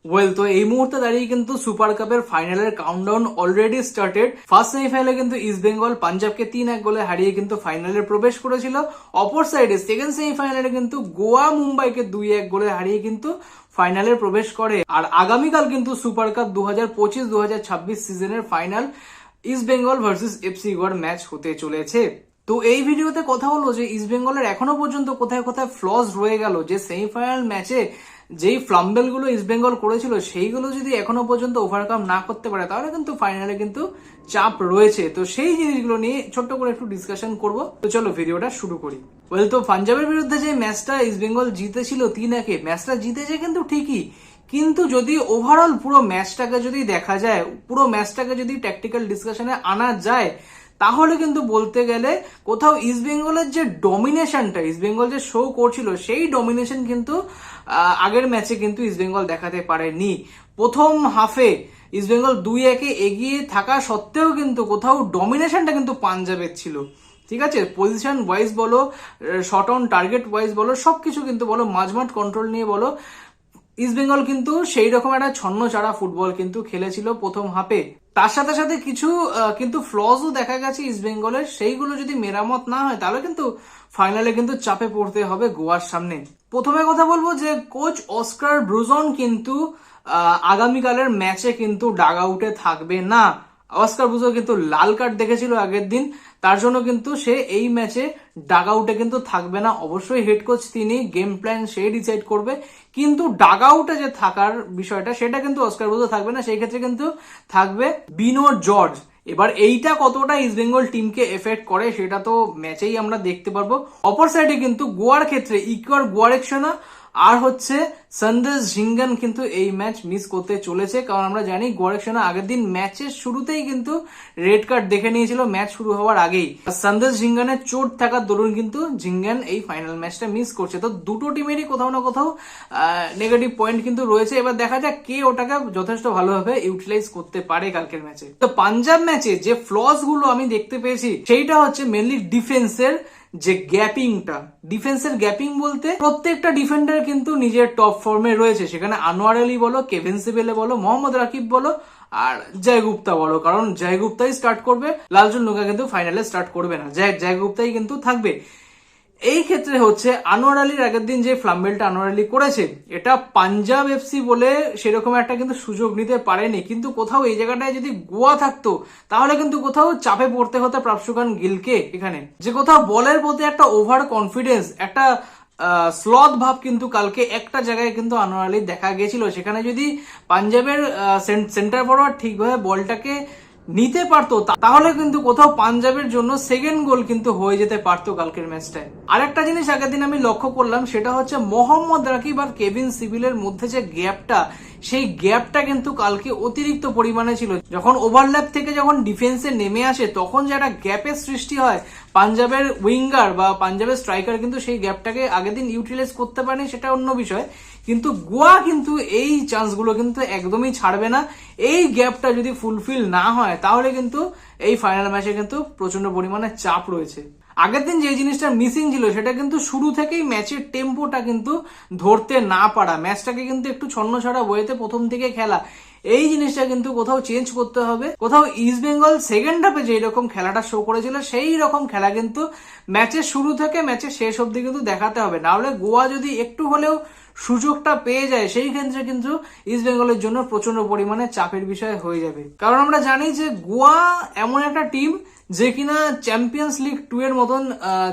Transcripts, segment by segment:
Well, তো এই মুহূর্তে দাঁড়িয়ে কিন্তু সুপার কাপের ফাইনালের কাউন্টডাউন অলরেডি স্টার্টেড। ফার্স্ট সেমিফাইনালে কিন্তু ইস্ট বেঙ্গল পাঞ্জাবকে 3-1 গোলে হারিয়ে কিন্তু ফাইনালে প্রবেশ করেছিল। অপর সাইডে সেকেন্ড সেমিফাইনালে কিন্তু গোয়া মুম্বাইকে 2-1 গোলে হারিয়ে কিন্তু ফাইনালে প্রবেশ করে। আর আগামীকাল কিন্তু সুপার কাপ 2025-2026 সিজনের final east Bengal versus FC গোয়ার ম্যাচ হতে চলেছে। তো এই ভিডিওতে কথা হলো যে ইস্ট বেঙ্গলের এখনো পর্যন্ত কোথায় কোথায় ফ্লস রয়ে গেল, যে সেমিফাইনাল ম্যাচে যেই ফ্লাম্বেল গুলো ইস্ট বেঙ্গল করেছিল সেইগুলো যদি এখনো পর্যন্ত ওভারকাম না করতে পারে তাহলে কিন্তু ফাইনালে কিন্তু চাপ রয়েছে। তো সেই জিনিসগুলো নিয়ে ছোট্ট করে একটু ডিসকাশন করব। তো চলো ভিডিওটা শুরু করি। ওয়েল, তো পাঞ্জাবের বিরুদ্ধে যে ম্যাচটা ইস্ট বেঙ্গল জিতেছিল 3-1, ম্যাচটা জিতেছে কিন্তু ঠিকই, কিন্তু যদি ওভারঅল পুরো ম্যাচটাকে যদি দেখা যায়, পুরো ম্যাচটাকে যদি ট্যাকটিক্যাল ডিসকাশনে আনা যায়, তাহলে কিন্তু বলতে গেলে কোথাও ইস্ট বেঙ্গলের যে ডমিনেশনটা, ইস্ট বেঙ্গল যে শো করছিল সেই ডমিনেশন কিন্তু আগের ম্যাচে কিন্তু ইস্ট বেঙ্গল দেখাতে পারেনি। প্রথম হাফে ইস্ট বেঙ্গল 2-1 এগিয়ে থাকা সত্ত্বেও কিন্তু কোথাও ডমিনেশনটা কিন্তু পাঞ্জাবের ছিল। ঠিক আছে, পজিশন ওয়াইজ বলো, শট অন টার্গেট ওয়াইজ বলো, সবকিছু কিন্তু বলো, মাঝমাঠ কন্ট্রোল নিয়ে বলো, ইস্ট বেঙ্গল কিন্তু সেই রকম একটা ছন্ন ছাড়া ফুটবল কিন্তু খেলেছিল প্রথম হাফে। তার সাথে সাথে কিছু কিন্তু ফ্লসও দেখা গেছে ইস্ট বেঙ্গলের, সেইগুলো যদি মেরামত না হয় তাহলে কিন্তু ফাইনালে কিন্তু চাপে পড়তে হবে গোয়ার সামনে। প্রথমে কথা বলবো যে কোচ অস্কার ব্রুজন কিন্তু আগামীকালের ম্যাচে কিন্তু ডাগ আউটে থাকবে না। অস্কার ব্রুজন কিন্তু লাল কার্ড দেখেছিল আগের দিন, তার জন্য কিন্তু সে এই ম্যাচে ডাগ আউটে কিন্তু থাকবে না। অবশ্যই হেড কোচ তিনি, গেম প্ল্যান সে ডিসাইড করবে, কিন্তু ডাগ আউটে যে থাকার বিষয়টা সেটা কিন্তু অস্কার ব্রুজো থাকবে না, সেই ক্ষেত্রে কিন্তু থাকবে বিনো জর্জ। এবার এইটা কতটা ইস্ট বেঙ্গল টিমকে এফেক্ট করে সেটা তো ম্যাচেই আমরা দেখতে পারবো। অপর সাইডে কিন্তু গোয়ার ক্ষেত্রে ইকুয়ার গোয়ারেকশনা আর হচ্ছে সন্দেশ ঝিঙ্গান কিন্তু এই ম্যাচ মিস করতে চলেছে, কারণ আমরা জানি গোয়ারেকশনা আগের দিন ম্যাচের শুরুতেই কিন্তু রেড কার্ড দেখে নিয়েছিল ম্যাচ শুরু হওয়ার আগেই। সন্দেশ ঝিঙ্গানের চোট থাকার দরুন কিন্তু ঝিঙ্গান এই ফাইনাল ম্যাচটা মিস করছে। তো দুটো টিমেরই কোথাও না কোথাও নেগেটিভ পয়েন্ট কিন্তু রয়েছে। এবার দেখা যাক কে ওটাকে যথেষ্ট ভালোভাবে ইউটিলাইজ করতে পারে কালকের ম্যাচে। তো পাঞ্জাব ম্যাচে যে ফ্লস গুলো আমি দেখতে পেয়েছি সেইটা হচ্ছে মেনলি ডিফেন্সের যে গ্যাপিংটা। ডিফেন্সের গ্যাপিং বলতে প্রত্যেকটা ডিফেন্ডার কিন্তু নিজের টপ ফর্মে রয়েছে, সেখানে আনোয়ার আলী বলো, কেভিন সিবেলে বলো, মোহাম্মদ রাকিব বলো আর জয় গুপ্তা বলো, কারণ জয় গুপ্তাই স্টার্ট করবে, লালচুন নোকা কিন্তু ফাইনালে স্টার্ট করবে না, জয় গুপ্তাই কিন্তু থাকবে। এই ক্ষেত্রে হচ্ছে আনোয়ার আলীর আগের দিন যে ফ্লাম্বেলটা আনোয়ার আলী করেছে এটা পাঞ্জাব এফসি বলে সেরকম একটা কিন্তু সুযোগ নিতে পারেনি, কিন্তু কোথাও এই জায়গাটায় যদি গোয়া থাকতো তাহলে কিন্তু কোথাও চাপে পড়তে হতো প্রাপসুখান গিলকে। এখানে যে কোথাও বলের প্রতি একটা ওভার কনফিডেন্স, একটা স্লথ ভাব কিন্তু কালকে একটা জায়গায় কিন্তু আনোয়ার আলী দেখা গেছিল। সেখানে যদি পাঞ্জাবের সেন্টার ফরওয়ার্ড ঠিকভাবে বলটাকে নিতে পারতো তাহলে কিন্তু কোথাও পাঞ্জাবের জন্য সেকেন্ড গোল কিন্তু হয়ে যেতে পারতো কালকের ম্যাচটায়। আরেকটা জিনিস আগের দিন আমি লক্ষ্য করলাম, সেটা হচ্ছে মোহাম্মদ রাকিব আর কেভিন সিবিলের মধ্যে যে গ্যাপটা, সেই গ্যাপটা কিন্তু কালকে অতিরিক্ত পরিমাণে ছিল। যখন ওভারল্যাপ থেকে যখন ডিফেন্সে নেমে আসে তখন যে একটা গ্যাপের সৃষ্টি হয়, পাঞ্জাবের উইঙ্গার বা পাঞ্জাবের স্ট্রাইকার কিন্তু সেই গ্যাপটাকে আগের দিন ইউটিলাইজ করতে পারেনি, সেটা অন্য বিষয়। কিন্তু গোয়া কিন্তু এই চান্সগুলো কিন্তু একদমই ছাড়বে না। এই গ্যাপটা যদি ফুলফিল না হয় তাহলে কিন্তু এই ফাইনাল ম্যাচে কিন্তু প্রচন্ড পরিমাণে চাপ রয়েছে। আগের দিন যে জিনিসটা মিসিং ছিল সেটা কিন্তু শুরু থেকেই ম্যাচের টেম্পোটা কিন্তু ধরতে না পারা, ম্যাচটাকে কিন্তু একটু ছন্ন ছাড়া বইতে প্রথম থেকে খেলা, এই জিনিসটা কিন্তু কোথাও চেঞ্জ করতে হবে। কোথাও ইস্ট বেঙ্গল সেকেন্ড হাফে যেই রকম খেলাটা শো করেছিল সেই রকম খেলা কিন্তু ম্যাচের শুরু থেকে ম্যাচের শেষ অবধি কিন্তু দেখাতে হবে, না হলে গোয়া যদি একটু হলেও সুযোগটা পেয়ে যায় সেই ক্ষেত্রে কিন্তু ইস্ট বেঙ্গলের জন্য প্রচন্ড পরিমাণে চাপের বিষয় হয়ে যাবে। কারণ আমরা জানি যে গোয়া এমন একটা টিম যে কিনা চ্যাম্পিয়ন্স লিগ 2 এর মতন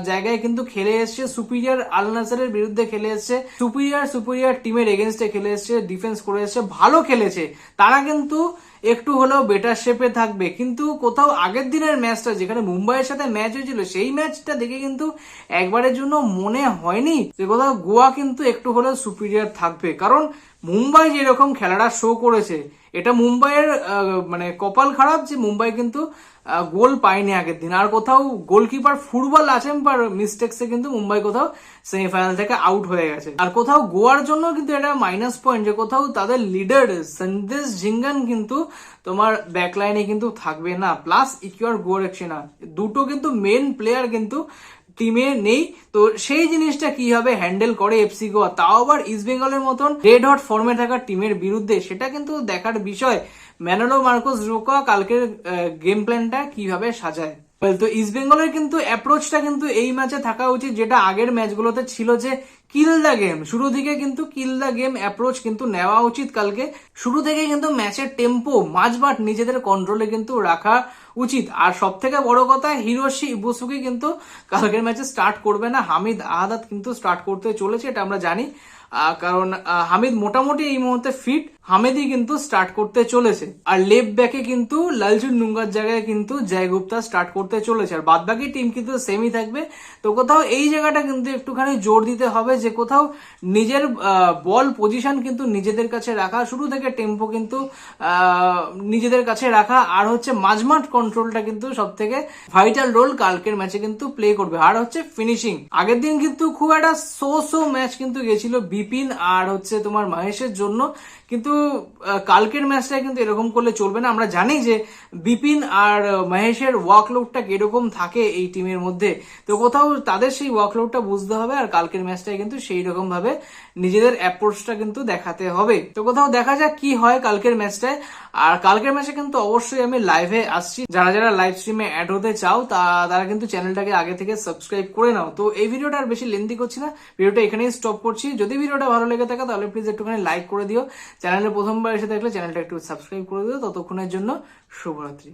জায়গায় কিন্তু খেলে এসছে, সুপিরিয়ার আল নাসেরের বিরুদ্ধে খেলে এসছে, সুপিরিয়ার টিমের এগেনস্টে খেলে এসছে, ডিফেন্স করে এসছে, ভালো খেলেছে, তারা কিন্তু একটু হলেও বেটার শেপে থাকবে। কিন্তু কোথাও আগের দিনের ম্যাচটা যেখানে মুম্বাইয়ের সাথে ম্যাচ হয়েছিল সেই ম্যাচটা দেখে কিন্তু একবারের জন্য মনে হয়নি যে কোথাও গোয়া কিন্তু একটু হলেও সুপিরিয়ার থাকবে। কারণ মুম্বাই যেরকম খেলাটা শো করেছে, এটা মুম্বাইয়ের মানে কপাল খারাপ যে মুম্বাই কিন্তু গোল পায়নি আগের দিন। আর কোথাও গোলকিপার ফুটবল আচেম্পার মিস্টেক্সে কিন্তু মুম্বাই কোথাও সেমিফাইনাল থেকে আউট হয়ে গেছে। আর কোথাও গোয়ার জন্য কিন্তু এটা মাইনাস পয়েন্ট যে কোথাও তাদের লিডার সন্দেশ ঝিঙ্গান কিন্তু তোমার ব্যাকলাইনে কিন্তু থাকবে না, প্লাস ইকুয়ার গোয়ারেকশনা, দুটো কিন্তু মেন প্লেয়ার কিন্তু টিমে নেই। তো সেই জিনিসটা কিভাবে হ্যান্ডেল করে এফসি গোয়া, তাও আবার ইস্ট বেঙ্গলের মতন রেড হট ফর্মে থাকা টিমের বিরুদ্ধে, সেটা কিন্তু দেখার বিষয়। ম্যানোলো মার্কোস রোকা কালকের গেম প্ল্যানটা কিভাবে সাজায়। তো ইস্ট বেঙ্গলের কিন্তু অ্যাপ্রোচটা কিন্তু এই ম্যাচে থাকা উচিত যেটা আগের ম্যাচগুলোতে ছিল, যে কিল দ্য গেম। শুরু থেকে কিন্তু কিল দ্য গেম অ্যাপ্রোচ কিন্তু নেওয়া উচিত কালকে। শুরু থেকে কিন্তু ম্যাচের টেম্পো মাঝবাট নিজেদের কন্ট্রোলে কিন্তু রাখা উচিত। আর সব থেকে বড় কথা, হিরোশি ইবুসুকি কিন্তু কালকের ম্যাচে স্টার্ট করবে না, হামিদ আহাদাত কিন্তু স্টার্ট করতে চলেছে, এটা আমরা জানি। কারণ হামিদ মোটামুটি এই মুহূর্তে ফিট, হামিদই কিন্তু স্টার্ট করতে চলেছে। আর লেফট ব্যাকে কিন্তু লালচুন নুঙ্গার জায়গায় কিন্তু জয় গুপ্তা স্টার্ট করতে চলেছে। আর বাদ বাকি টিম কিন্তু সেমই থাকবে। তো কোথাও এই জায়গাটা কিন্তু একটুখানি জোর দিতে হবে যে কোথাও নিজের বল পজিশন কিন্তু নিজেদের কাছে রাখা, শুরু থেকে টেম্পো কিন্তু নিজেদের কাছে রাখা, আর হচ্ছে মাঝমাঠ কন্ট্রোলটা কিন্তু সব থেকে ভাইটাল রোল কালকের ম্যাচে কিন্তু প্লে করবে। আর হচ্ছে ফিনিশিং, আগের দিন কিন্তু খুব একটা সো ম্যাচ কিন্তু গেছিল বিপিন আর হচ্ছে তোমার মহেশের জন্য, কিন্তু কালকের ম্যাচটা কিন্তু এরকম করলে চলবে না। আমরা জানি যে বিপিন আর মহেশের ওয়ার্কলোডটা কিরকম থাকে এই টিমের মধ্যে, তো কোথাও তাদের সেই ওয়ার্কলোডটা বুঝতে হবে। আর কালকের ম্যাচটায় কিন্তু সেই রকম ভাবে নিজেদের অ্যাপ্রোচটা কিন্তু দেখাতে হবে। তো কোথাও দেখা যাক কি হয় কালকের ম্যাচটায়। আর কালকের ম্যাচে কিন্তু অবশ্যই আমি লাইভে আসছি, যারা যারা লাইভ স্ট্রিমে অ্যাড হতে চাও তারা কিন্তু চ্যানেলটাকে আগে থেকে সাবস্ক্রাইব করে নাও। তো এই ভিডিওটা আর বেশি লেন্থি করছি না, ভিডিওটা এখানেই স্টপ করছি। যদি ভিডিওটা ভালো লেগে থাকে তাহলে প্লিজ একটুখানি লাইক করে দিও, চ্যানেলে প্রথমবার এসে থাকলে চ্যানেলটা একটু সাবস্ক্রাইব করে দিও। ততক্ষণের জন্য শুভরাত্রি।